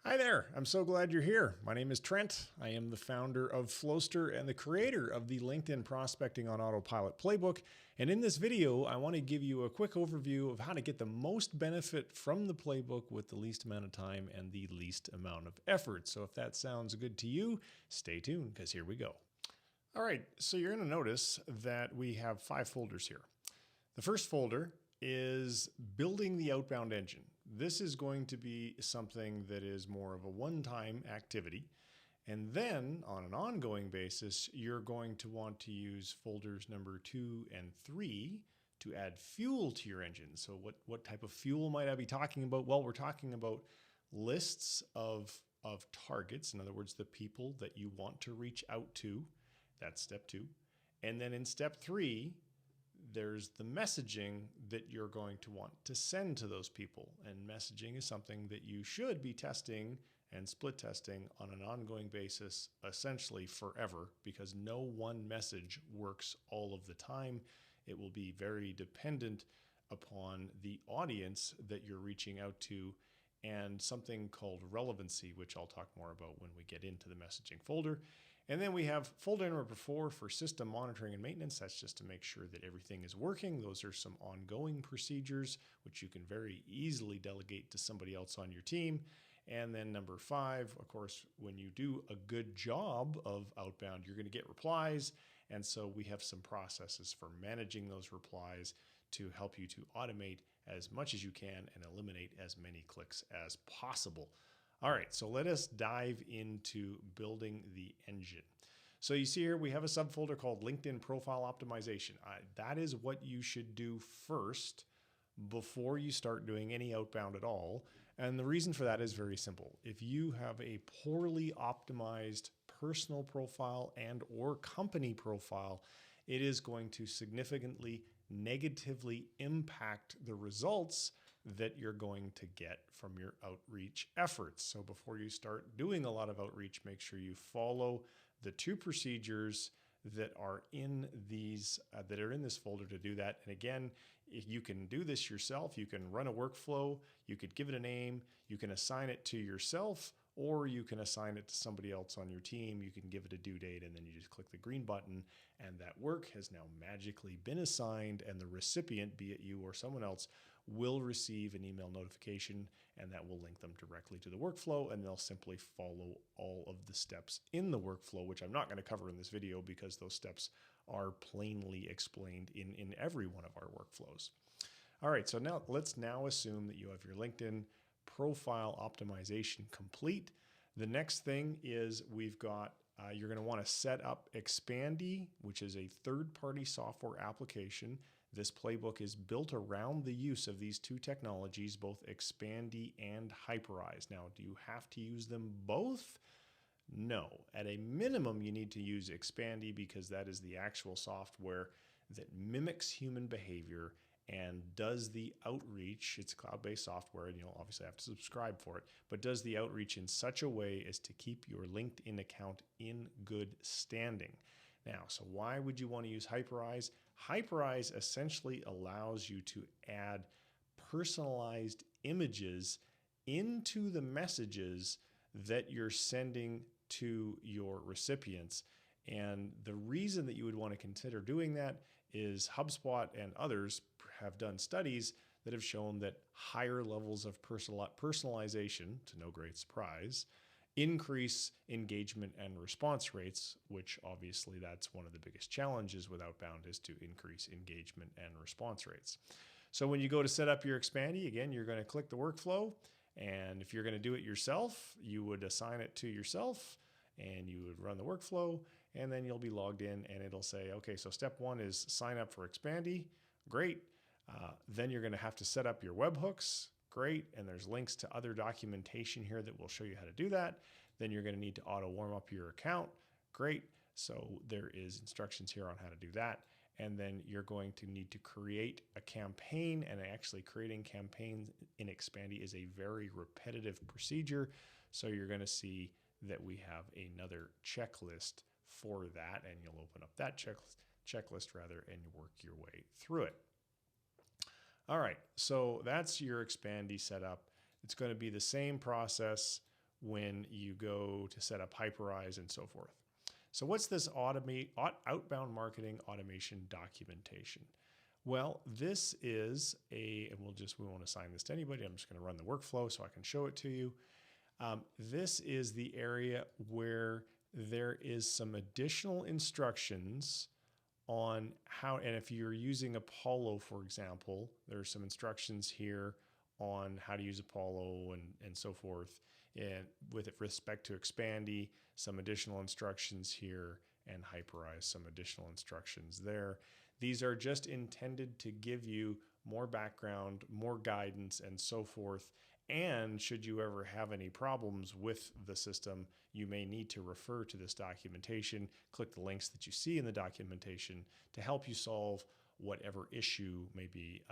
Hi there, I'm so glad you're here. My name is Trent. I am the founder of Flowster and the creator of the LinkedIn Prospecting on Autopilot Playbook. And in this video, I want to give you a quick overview of how to get the most benefit from the playbook with the least amount of time and the least amount of effort. So if that sounds good to you, stay tuned because here we go. All right, so you're going to notice that we have 5 folders here. The first folder is building the outbound engine. This is going to be something that is more of a one-time activity. And then on an ongoing basis, you're going to want to use folders number 2 and 3 to add fuel to your engine. So what type of fuel might I be talking about? Well, we're talking about lists of targets. In other words, the people that you want to reach out to. That's step 2. And then in step 3, there's the messaging that you're going to want to send to those people. And messaging is something that you should be testing and split testing on an ongoing basis, essentially forever, because no one message works all of the time. It will be very dependent upon the audience that you're reaching out to and something called relevancy, which I'll talk more about when we get into the messaging folder. And then we have folder number 4 for system monitoring and maintenance. That's just to make sure that everything is working. Those are some ongoing procedures, which you can very easily delegate to somebody else on your team. And then number 5, of course, when you do a good job of outbound, you're going to get replies. And so we have some processes for managing those replies to help you to automate as much as you can and eliminate as many clicks as possible. All right, so let us dive into building the engine. So you see here, we have a subfolder called LinkedIn Profile Optimization. That is what you should do first before you start doing any outbound at all. And the reason for that is very simple. If you have a poorly optimized personal profile and or company profile, it is going to significantly negatively impact the results that you're going to get from your outreach efforts. So before you start doing a lot of outreach, make sure you follow the 2 procedures that are in these that are in this folder to do that. And again, you can do this yourself. You can run a workflow. You could give it a name. You can assign it to yourself, or you can assign it to somebody else on your team. You can give it a due date, and then you just click the green button, and that work has now magically been assigned, and the recipient, be it you or someone else, will receive an email notification, and that will link them directly to the workflow, and they'll simply follow all of the steps in the workflow, which I'm not going to cover in this video because those steps are plainly explained in every one of our workflows. All right, so now let's assume that you have your LinkedIn profile optimization complete. The next thing is we've got, you're going to want to set up Expandy, which is a third-party software application. This playbook is built around the use of these 2 technologies, both Expandy and Hyperize. Now, do you have to use them both? No. At a minimum, you need to use Expandy because that is the actual software that mimics human behavior and does the outreach. It's cloud-based software, and you'll obviously have to subscribe for it, but does the outreach in such a way as to keep your LinkedIn account in good standing. Now, so why would you want to use Hyperize? Hyperize essentially allows you to add personalized images into the messages that you're sending to your recipients. And the reason that you would want to consider doing that is HubSpot and others have done studies that have shown that higher levels of personalization, to no great surprise, increase engagement and response rates, which obviously that's one of the biggest challenges with outbound, is to increase engagement and response rates. So when you go to set up your Expandy, again, you're going to click the workflow. And if you're going to do it yourself, you would assign it to yourself, and you would run the workflow, and then you'll be logged in, and it'll say, okay, so step 1 is sign up for Expandy. Great. Then you're going to have to set up your webhooks. Great. And there's links to other documentation here that will show you how to do that. Then you're going to need to auto warm up your account. Great. So there is instructions here on how to do that. And then you're going to need to create a campaign, and actually creating campaigns in Expandy is a very repetitive procedure. So you're going to see that we have another checklist for that, and you'll open up that checklist and you work your way through it. All right, so that's your Expandy setup. It's going to be the same process when you go to set up Hyperize and so forth. So what's this outbound marketing automation documentation? Well, this is and we won't assign this to anybody. I'm just going to run the workflow so I can show it to you. This is the area where there is some additional instructions on how, and if you're using Apollo, for example, there's some instructions here on how to use Apollo and so forth. And with respect to Expandy, some additional instructions here, and Hyperize, some additional instructions there. These are just intended to give you more background, more guidance, and so forth. And should you ever have any problems with the system, you may need to refer to this documentation. Click the links that you see in the documentation to help you solve whatever issue may be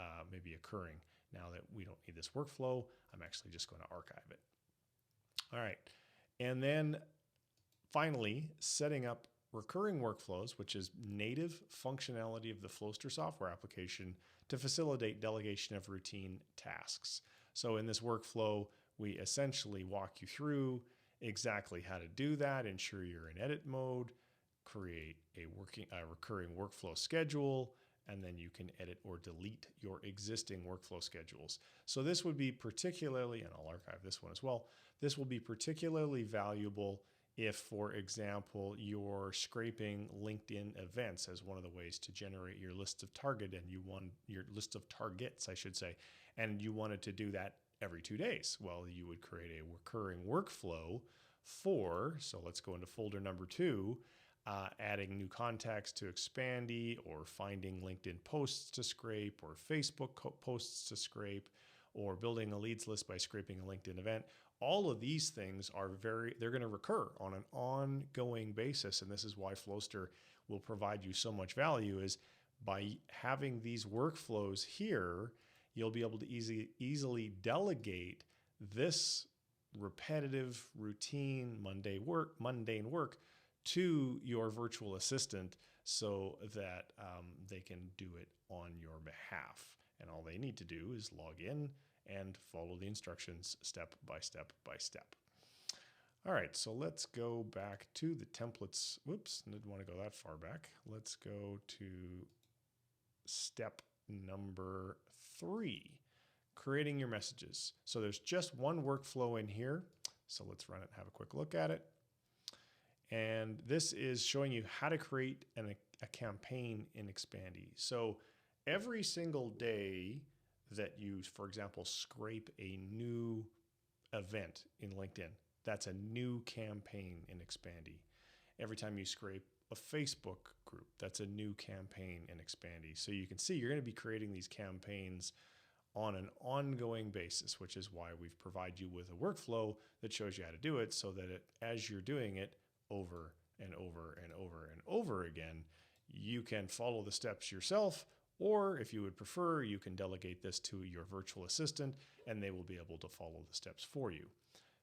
occurring. Now that we don't need this workflow, I'm actually just going to archive it. All right. And then finally, setting up recurring workflows, which is native functionality of the Flowster software application to facilitate delegation of routine tasks. So in this workflow, we essentially walk you through exactly how to do that, ensure you're in edit mode, create a recurring workflow schedule, and then you can edit or delete your existing workflow schedules. So this would be particularly, and I'll archive this one as well, this will be particularly valuable if, for example, you're scraping LinkedIn events as one of the ways to generate your list of targets, I should say, and you wanted to do that every 2 days. Well, you would create a recurring workflow so let's go into folder number 2, adding new contacts to Expandy, or finding LinkedIn posts to scrape, or Facebook posts to scrape, or building a leads list by scraping a LinkedIn event. All of these things they're going to recur on an ongoing basis. And this is why Flowster will provide you so much value, is by having these workflows here, you'll be able to easily delegate this repetitive, routine, mundane work to your virtual assistant so that they can do it on your behalf. And all they need to do is log in and follow the instructions step by step by step. All right, so let's go back to the templates. Whoops, didn't want to go that far back. Let's go to step number 3, creating your messages. So there's just one workflow in here. So let's run it and have a quick look at it. And this is showing you how to create a campaign in Expandy. So every single day that you, for example, scrape a new event in LinkedIn, that's a new campaign in Expandy. Every time you scrape a Facebook group, that's a new campaign in Expandy. So you can see you're going to be creating these campaigns on an ongoing basis, which is why we've provided you with a workflow that shows you how to do it, so that as you're doing it over and over and over and over again, you can follow the steps yourself, or if you would prefer, you can delegate this to your virtual assistant and they will be able to follow the steps for you.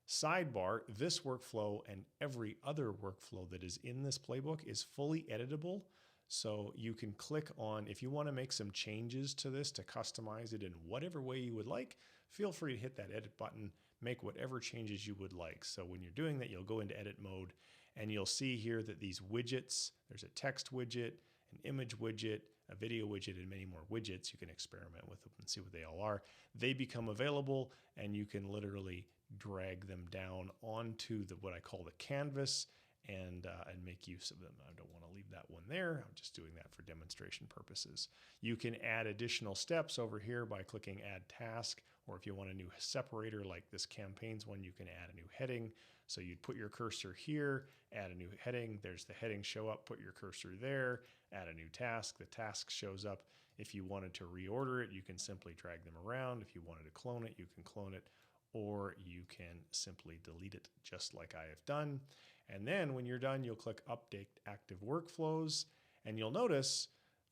Sidebar, this workflow and every other workflow that is in this playbook is fully editable. So you can click on, if you want to make some changes to this to customize it in whatever way you would like, feel free to hit that edit button, make whatever changes you would like. So when you're doing that, you'll go into edit mode and you'll see here that these widgets, there's a text widget, an image widget, a video widget, and many more widgets. You can experiment with them and see what they all are. They become available and you can literally drag them down onto what I call the canvas and make use of them. I don't want to leave that one there. I'm just doing that for demonstration purposes. You can add additional steps over here by clicking add task, or if you want a new separator like this campaigns one, you can add a new heading. So you'd put your cursor here, add a new heading. There's the heading show up, put your cursor there, add a new task. The task shows up. If you wanted to reorder it, you can simply drag them around. If you wanted to clone it, you can clone it, or you can simply delete it just like I have done. And then when you're done, you'll click Update Active Workflows, and you'll notice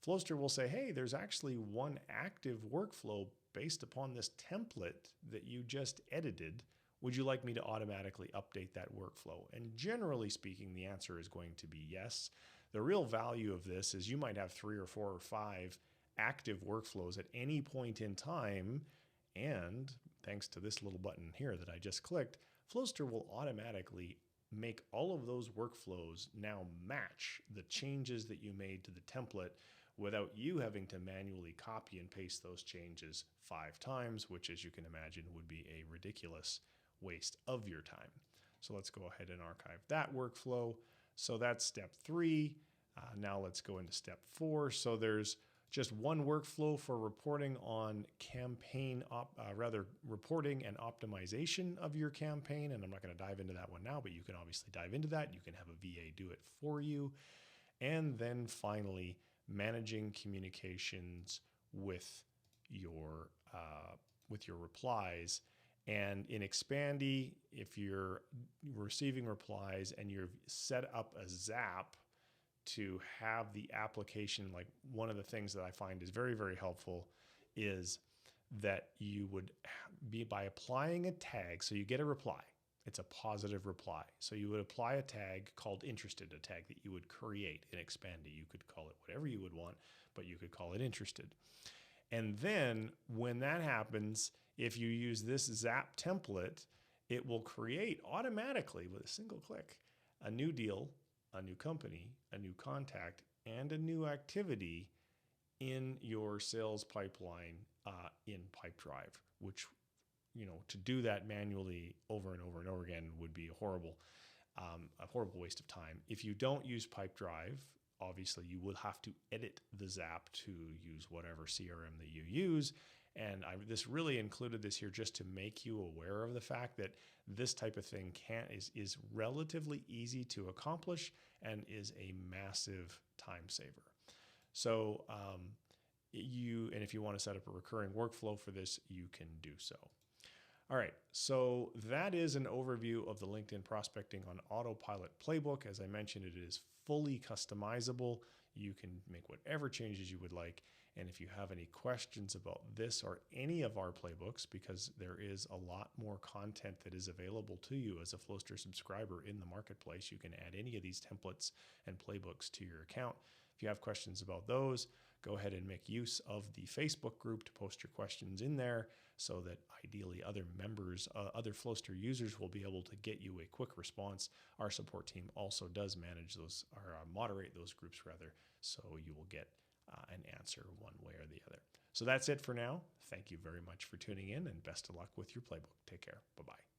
Flowster will say, hey, there's actually one active workflow based upon this template that you just edited. Would you like me to automatically update that workflow? And generally speaking, the answer is going to be yes. The real value of this is you might have 3 or 4 or 5 active workflows at any point in time, and thanks to this little button here that I just clicked, Flowster will automatically make all of those workflows now match the changes that you made to the template without you having to manually copy and paste those changes 5 times, which, as you can imagine, would be a ridiculous waste of your time. So let's go ahead and archive that workflow. So that's step 3. Now let's go into step 4. So there's just one workflow for reporting on reporting and optimization of your campaign. And I'm not going to dive into that one now, but you can obviously dive into that. You can have a VA do it for you. And then finally, managing communications with your replies. And in Expandy, if you're receiving replies and you've set up a Zap to have the application, like one of the things that I find is very, very helpful is that you would be by applying a tag. So you get a reply. It's a positive reply. So you would apply a tag called interested, a tag that you would create in Expandy. You could call it whatever you would want, but you could call it interested. And then when that happens, if you use this Zap template, it will create automatically with a single click a new deal, a new company, a new contact, and a new activity in your sales pipeline in Pipedrive, which, to do that manually over and over and over again would be a horrible waste of time. If you don't use Pipedrive, obviously you will have to edit the Zap to use whatever CRM that you use. And this really included this here just to make you aware of the fact that this type of thing is relatively easy to accomplish and is a massive time saver. So if you want to set up a recurring workflow for this, you can do so. All right, so that is an overview of the LinkedIn Prospecting on Autopilot Playbook. As I mentioned, it is fully customizable. You can make whatever changes you would like. And if you have any questions about this or any of our playbooks, because there is a lot more content that is available to you as a Flowster subscriber in the marketplace, you can add any of these templates and playbooks to your account. If you have questions about those, go ahead and make use of the Facebook group to post your questions in there so that ideally other members, other Flowster users will be able to get you a quick response. Our support team also does manage those, or moderate those groups rather, so you will get an answer one way or the other. So that's it for now. Thank you very much for tuning in and best of luck with your playbook. Take care. Bye-bye.